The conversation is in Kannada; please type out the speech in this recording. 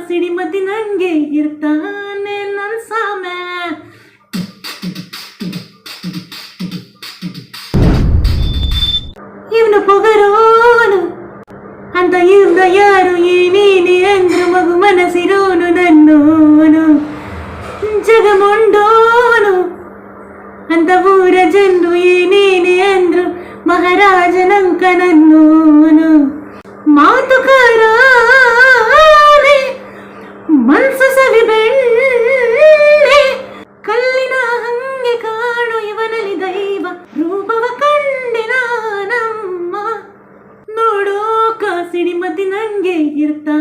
ಸಿಡಿಮತಿ ನಂಗೆ ಇರ್ತಾನೆ ನನ್ ಸಾಮೆ. ಇವನು ಪೊಗರೋನು ಅಂತ ಇವ್ನ ಯಾರು ಏನೇನೆ ಅಂದ್ರು ಮಗು ಮನಸ್ಸಿರೋನು ನನ್ನೋನು. ಜಗಮೊಂಡೋನು ಅಂತ ಊರ ಜನರು ಏನೇನೆ ಅಂದ್ರು ಮಹಾರಾಜನಂಕ ನನ್ನೋನು. ಮಾತುಕಾರಾನೆ ಮನ್ಸು ಸವಿ ಬೆಣ್ಣೆ ಕಲ್ಲಿನ ಹಂಗೆ ಕಾಣು ಇವನಲ್ಲಿ ದೈವ ರೂಪವ ಕಂಡೆ ನಾನಮ್ಮ. ನೋಡೋಕ ಸಿಡಿಮತಿ ನಂಗೆ ಇರ್ತಾ